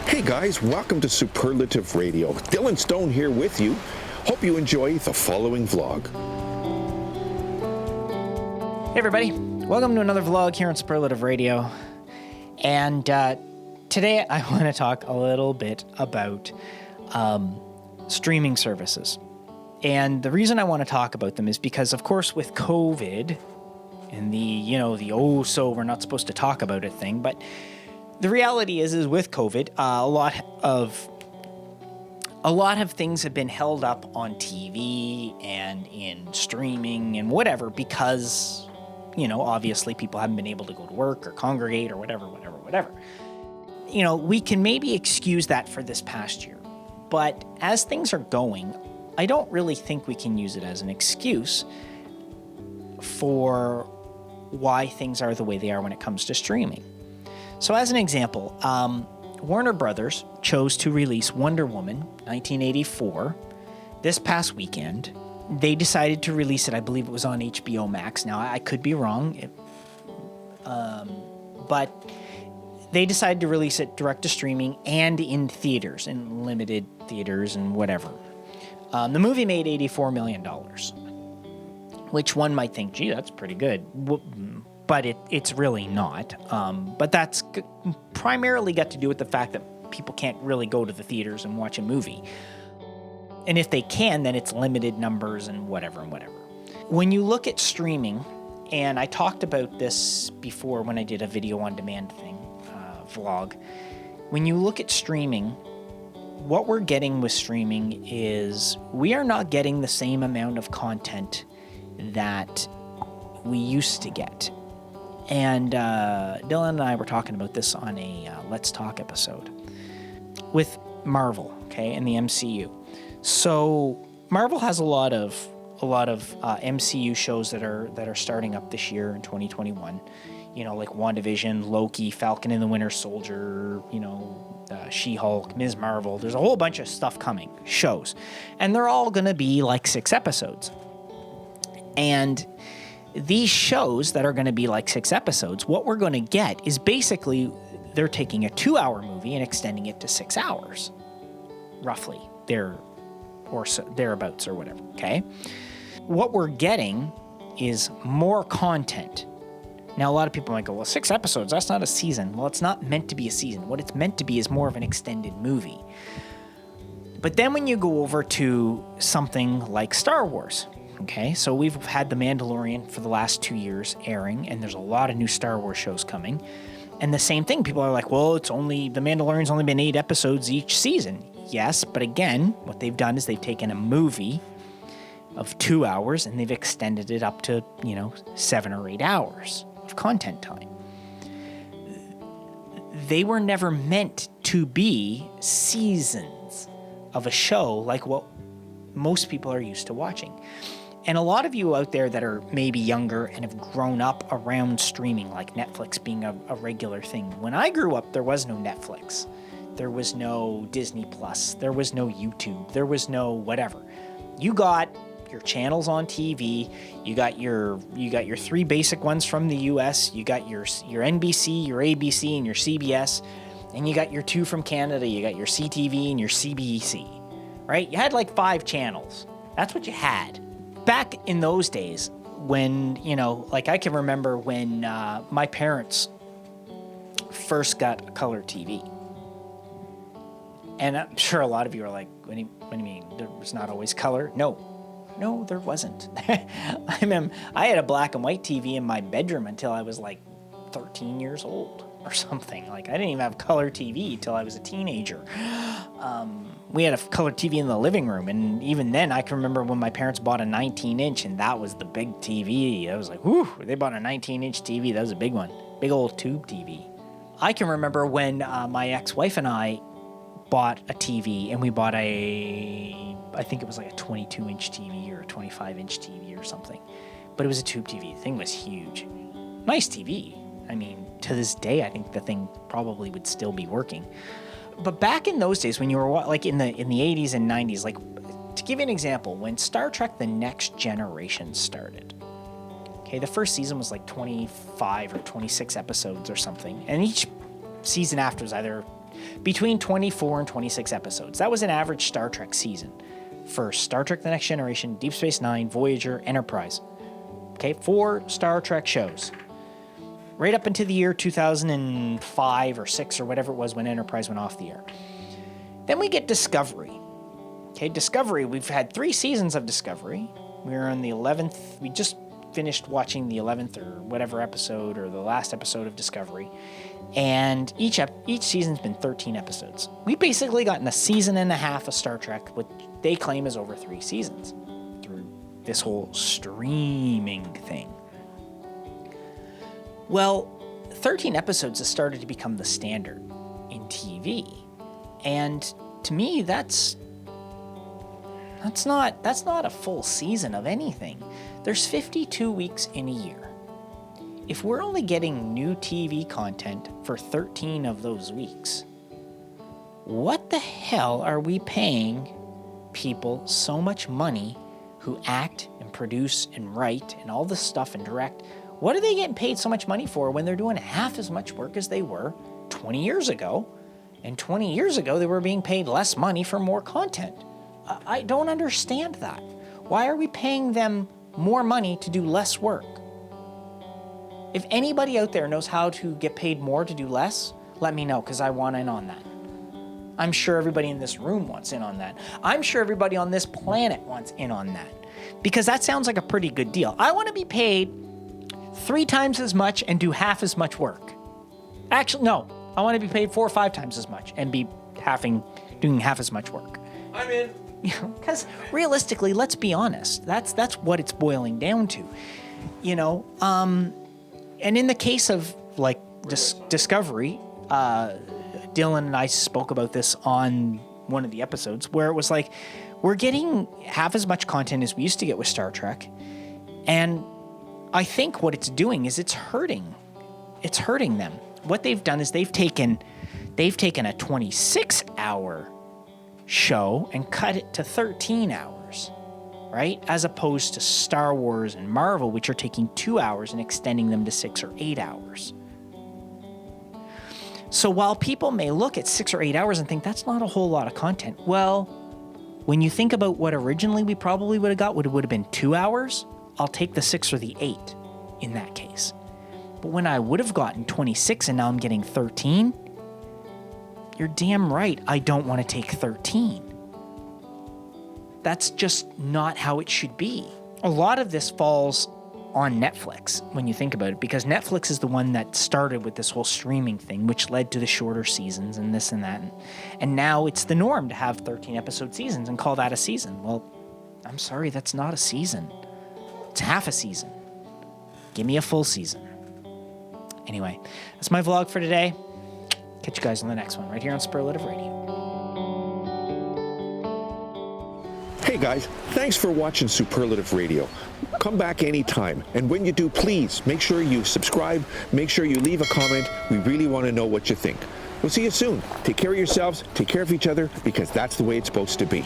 Hey guys, welcome to Superlative Radio. Dylan Stone here with you. Hope you enjoy the following vlog. Hey everybody, welcome to another vlog here on Superlative Radio. And today I want to talk a little bit about streaming services. And the reason I want to talk about them is because, of course, with COVID and the oh so we're not supposed to talk about it thing, but the reality is with COVID, a lot of things have been held up on TV and in streaming and whatever because, obviously people haven't been able to go to work or congregate or whatever. We can maybe excuse that for this past year. But as things are going, I don't really think we can use it as an excuse for why things are the way they are when it comes to streaming. So as an example, Warner Brothers chose to release Wonder Woman 1984 this past weekend. They decided to release it, I believe it was on HBO Max. Now, I could be wrong, but they decided to release it direct to streaming and in theaters, in limited theaters and whatever. The movie made $84 million, which one might think, gee, that's pretty good. But it's really not. But that's primarily got to do with the fact that people can't really go to the theaters and watch a movie. And if they can, then it's limited numbers and whatever. When you look at streaming, and I talked about this before when I did a video on demand thing, vlog. When you look at streaming, what we're getting with streaming is we are not getting the same amount of content that we used to get. And Dylan and I were talking about this on a Let's Talk episode with Marvel, okay, and the MCU. So Marvel has a lot of MCU shows that are starting up this year in 2021. Like WandaVision, Loki, Falcon and the Winter Soldier, She-Hulk, Ms. Marvel. There's a whole bunch of stuff coming, shows, and they're all going to be like 6 episodes. And these shows that are going to be like 6 episodes, what we're going to get is basically they're taking a 2-hour movie and extending it to 6 hours, roughly, thereabouts or whatever, okay? What we're getting is more content. Now, a lot of people might go, well, 6 episodes, that's not a season. Well, it's not meant to be a season. What it's meant to be is more of an extended movie. But then when you go over to something like Star Wars, okay, so we've had The Mandalorian for the last 2 years airing, and there's a lot of new Star Wars shows coming. And the same thing, people are like, well, The Mandalorian's only been 8 episodes each season. Yes, but again, what they've done is they've taken a movie of 2 hours and they've extended it up to, 7 or 8 hours of content time. They were never meant to be seasons of a show like what most people are used to watching. And a lot of you out there that are maybe younger and have grown up around streaming, like Netflix being a regular thing. When I grew up, there was no Netflix. There was no Disney Plus. There was no YouTube. There was no whatever. You got your channels on TV. You got your 3 basic ones from the US. You got your NBC, your ABC, and your CBS. And you got your 2 from Canada. You got your CTV and your CBC. Right? You had like 5 channels. That's what you had. Back in those days, when, I can remember when my parents first got a color TV. And I'm sure a lot of you are like, what do you mean? There was not always color? No, there wasn't. I remember I had a black and white TV in my bedroom until I was like 13 years old or something. Like, I didn't even have color TV until I was a teenager. We had a color TV in the living room, and even then, I can remember when my parents bought a 19-inch, and that was the big TV. I was like, whew, they bought a 19-inch TV. That was a big one. Big old tube TV. I can remember when my ex-wife and I bought a TV, and we bought I think it was like a 22-inch TV or a 25-inch TV or something. But it was a tube TV. The thing was huge. Nice TV. I mean, to this day, I think the thing probably would still be working. But back in those days, when you were like in the 80s and 90s, like to give you an example, when Star Trek: The Next Generation started, okay, the first season was like 25 or 26 episodes or something, and each season after was either between 24 and 26 episodes. That was an average Star Trek season for Star Trek The Next Generation, Deep Space Nine, Voyager, Enterprise. Okay, 4 Star Trek shows. Right up into the year 2005 or 6 or whatever it was when Enterprise went off the air. Then we get Discovery. Okay, Discovery, we've had 3 seasons of Discovery. We're on the 11th, we just finished watching the 11th or whatever episode or the last episode of Discovery. And each season's been 13 episodes. We've basically gotten a season and a half of Star Trek, what they claim is over 3 seasons through this whole streaming thing. Well, 13 episodes has started to become the standard in TV. And to me, that's not a full season of anything. There's 52 weeks in a year. If we're only getting new TV content for 13 of those weeks, what the hell are we paying people so much money who act and produce and write and all this stuff and direct? What are they getting paid so much money for when they're doing half as much work as they were 20 years ago? And 20 years ago, they were being paid less money for more content. I don't understand that. Why are we paying them more money to do less work? If anybody out there knows how to get paid more to do less, let me know, because I want in on that. I'm sure everybody in this room wants in on that. I'm sure everybody on this planet wants in on that, because that sounds like a pretty good deal. I want to be paid 3 times as much and do half as much work. Actually, no. I want to be paid 4 or 5 times as much and be doing half as much work. I'm in. Because realistically, let's be honest. That's what it's boiling down to. And in the case of like Discovery, Dylan and I spoke about this on one of the episodes where it was like, we're getting half as much content as we used to get with Star Trek. And I think what it's doing is it's hurting them. What they've done is they've taken a 26-hour show and cut it to 13 hours, right? As opposed to Star Wars and Marvel, which are taking 2 hours and extending them to 6 or 8 hours. So while people may look at 6 or 8 hours and think that's not a whole lot of content, well, when you think about what originally we probably would have got, would have been 2 hours, I'll take the 6 or the 8 in that case. But when I would have gotten 26 and now I'm getting 13, you're damn right I don't want to take 13. That's just not how it should be. A lot of this falls on Netflix when you think about it, because Netflix is the one that started with this whole streaming thing, which led to the shorter seasons and this and that. And now it's the norm to have 13 episode seasons and call that a season. Well, I'm sorry, that's not a season. It's half a season. Give me a full season. Anyway, that's my vlog for today. Catch you guys on the next one, right here on Superlative Radio. Hey guys, thanks for watching Superlative Radio. Come back anytime, and when you do, please make sure you subscribe, make sure you leave a comment. We really want to know what you think. We'll see you soon. Take care of yourselves, take care of each other, because that's the way it's supposed to be.